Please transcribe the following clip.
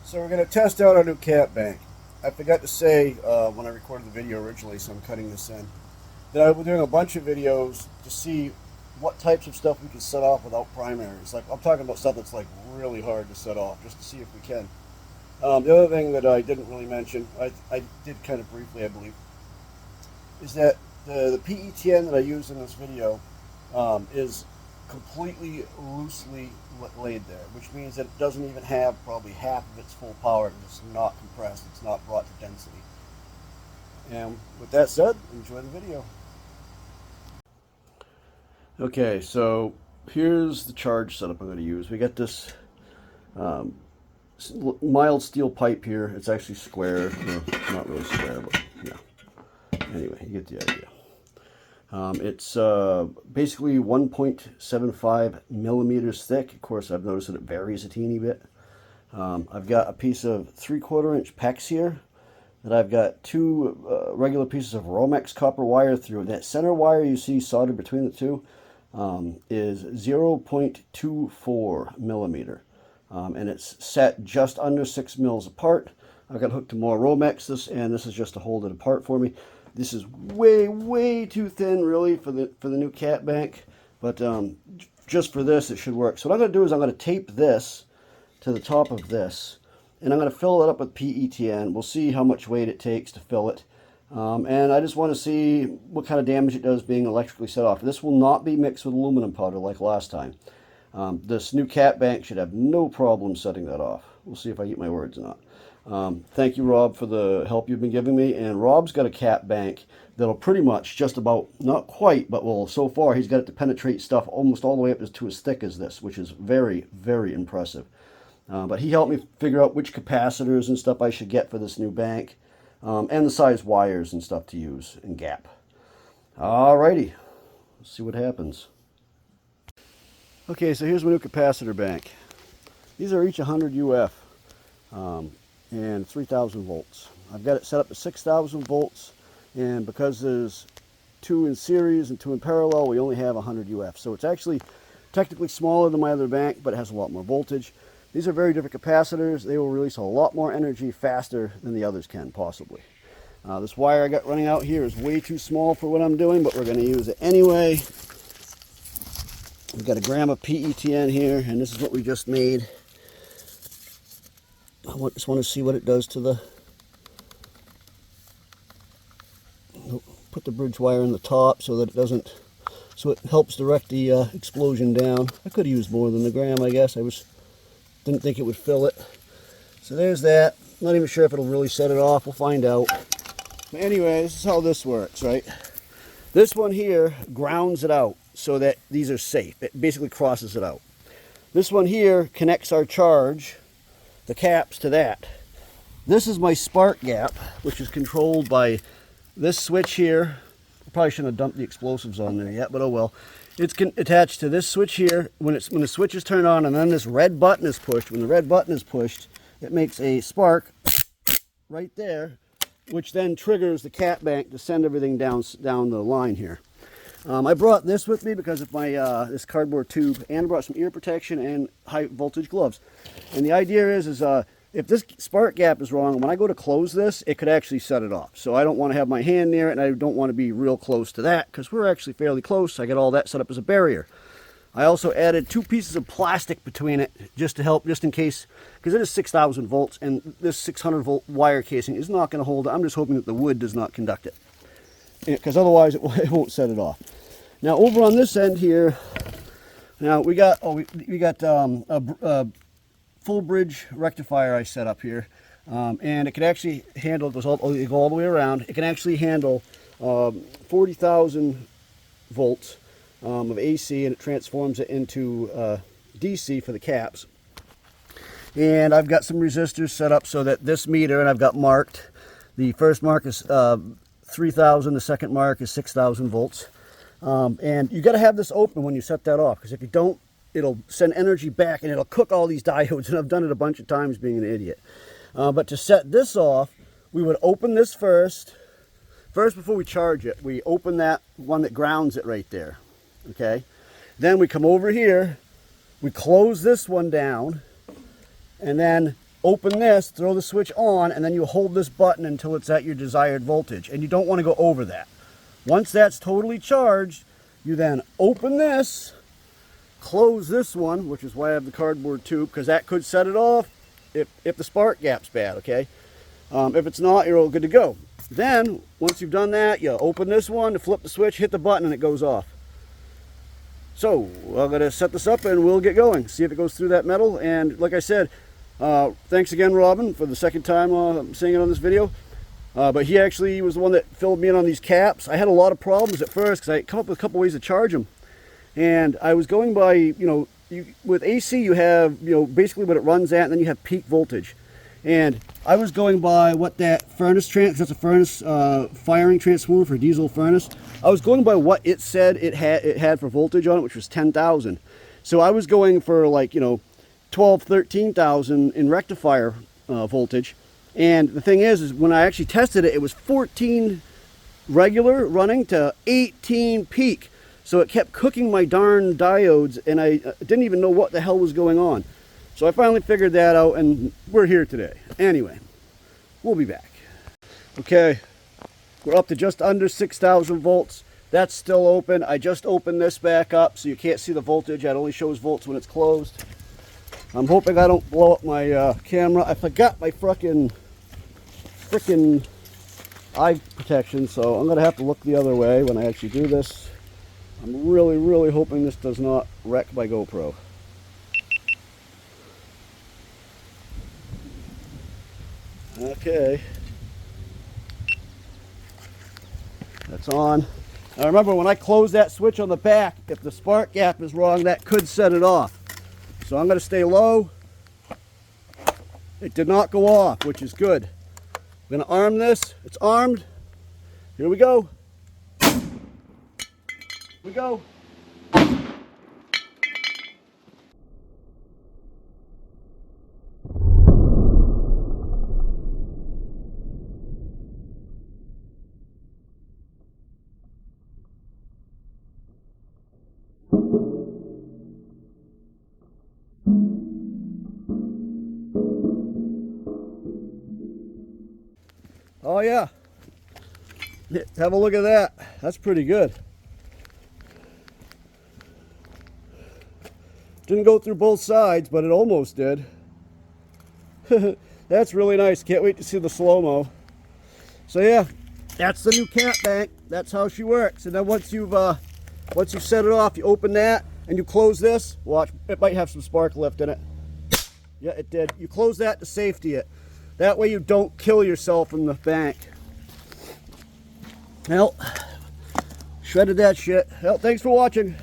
So we're going to test out our new cat bank. I forgot to say when I recorded the video originally, so I'm cutting this in, that I was doing a bunch of videos to see what types of stuff we can set off without primaries. Like I'm talking about stuff that's like really hard to set off, just to see if we can. The other thing that I didn't really mention, I did kind of briefly, I believe, is that the PETN that I use in this video is completely loosely laid there, which means that it doesn't even have probably half of its full power because it's not compressed, it's not brought to density. And with that said, enjoy the video. Okay, so here's the charge setup I'm going to use. We got this mild steel pipe here. It's actually square, well, not really square, but yeah. Anyway, you get the idea. It's basically 1.75 millimeters thick. Of course, I've noticed that it varies a teeny bit. I've got a piece of 3/4 inch PEX here that I've got two regular pieces of Romex copper wire through. That center wire you see soldered between the two is 0.24 millimeter. And it's set just under 6 mils apart. I've got hooked to more Romex, and this is just to hold it apart for me. This is way too thin, really, for the new cat bank, but just for this, it should work. So what I'm going to do is I'm going to tape this to the top of this, and I'm going to fill it up with PETN. We'll see how much weight it takes to fill it, and I just want to see what kind of damage it does being electrically set off. This will not be mixed with aluminum powder like last time. This new cat bank should have no problem setting that off. We'll see if I eat my words or not. Thank you, Rob, for the help you've been giving me. And Rob's got a cat bank that'll pretty much just about, not quite, but well, so far he's got it to penetrate stuff almost all the way up to as thick as this, which is very impressive. But he helped me figure out which capacitors and stuff I should get for this new bank, and the size wires and stuff to use and gap. Alrighty, let's see what happens. Okay, so here's my new capacitor bank. These are each 100 UF. And 3,000 volts. I've got it set up to 6,000 volts, and because there's two in series and two in parallel, we only have 100 UF. So it's actually technically smaller than my other bank, but it has a lot more voltage. These are very different capacitors. They will release a lot more energy faster than the others can, possibly. This wire I got running out here is way too small for what I'm doing, but we're going to use it anyway. We've got a gram of PETN here, and this is what we just made. I just want to see what it does to the... Put the bridge wire in the top so that it doesn't... So it helps direct the explosion down. I could have used more than the gram, I guess. Didn't think it would fill it. So there's that. Not even sure if it'll really set it off. We'll find out. But anyway, this is how this works, right? This one here grounds it out so that these are safe. It basically crosses it out. This one here connects our charge, the caps, to that. This is my spark gap, which is controlled by this switch here. I probably shouldn't have dumped the explosives on there yet, but oh well. It's attached to this switch here. When the switch is turned on and then this red button is pushed, when the red button is pushed, it makes a spark right there, which then triggers the cat bank to send everything down the line here. I brought this with me because of my this cardboard tube, and I brought some ear protection and high voltage gloves. And the idea is if this spark gap is wrong, when I go to close this, it could actually set it off. So I don't want to have my hand near it, and I don't want to be real close to that because we're actually fairly close. I got all that set up as a barrier. I also added 2 pieces of plastic between it just to help, just in case, because it is 6,000 volts, and this 600 volt wire casing is not going to hold it. I'm just hoping that the wood does not conduct it, because otherwise it won't set it off. Now over on this end here, now we got a full bridge rectifier I set up here, and it can actually handle, you go all the way around. It can actually handle 40,000 volts of AC, and it transforms it into DC for the caps. And I've got some resistors set up so that this meter, and I've got marked, the first mark is 3,000, the second mark is 6,000 volts. And you got to have this open when you set that off, because if you don't, it'll send energy back and it'll cook all these diodes, and I've done it a bunch of times being an idiot. But to set this off, we would open this first before we charge it. We open that one that grounds it right there, okay? Then we come over here, we close this one down, and then open this, throw the switch on, and then you hold this button until it's at your desired voltage. And you don't want to go over that. Once that's totally charged, you then open this, close this one, which is why I have the cardboard tube, because that could set it off if the spark gap's bad, okay? If it's not, you're all good to go. Then, once you've done that, you open this one, flip the switch, hit the button, and it goes off. So, I'm going to set this up and we'll get going, see if it goes through that metal. And like I said, thanks again, Robin, for the second time saying it on this video. But he actually was the one that filled me in on these caps. I had a lot of problems at first because I come up with a couple ways to charge them. And I was going by, you know, with AC you have, you know, basically what it runs at, and then you have peak voltage. And I was going by what that furnace, that's a furnace firing transformer for a diesel furnace. I was going by what it said it had for voltage on it, which was 10,000. So I was going for like, you know, 12, 13,000 in rectifier voltage. And the thing is when I actually tested it, it was 14 regular running to 18 peak. So it kept cooking my darn diodes, and I didn't even know what the hell was going on. So I finally figured that out, and we're here today. Anyway, we'll be back. Okay, we're up to just under 6,000 volts. That's still open. I just opened this back up, so you can't see the voltage. It only shows volts when it's closed. I'm hoping I don't blow up my camera. I forgot my frickin' eye protection, so I'm gonna have to look the other way when I actually do this. I'm really, really hoping this does not wreck my GoPro. Okay. That's on. Now remember, when I close that switch on the back, if the spark gap is wrong, that could set it off. So I'm going to stay low. It did not go off, which is good. I'm going to arm this. It's armed. Here we go. Here we go. Oh yeah, have a look at that. That's pretty good. Didn't go through both sides, but it almost did. That's really nice. Can't wait to see the slow-mo. So yeah, that's the new cat bank. That's how she works. And then once you've set it off, you open that and you close this. Watch, it might have some spark lift in it. Yeah, it did. You close that to safety it. That way you don't kill yourself in the bank. Well, shredded that shit. Well, thanks for watching.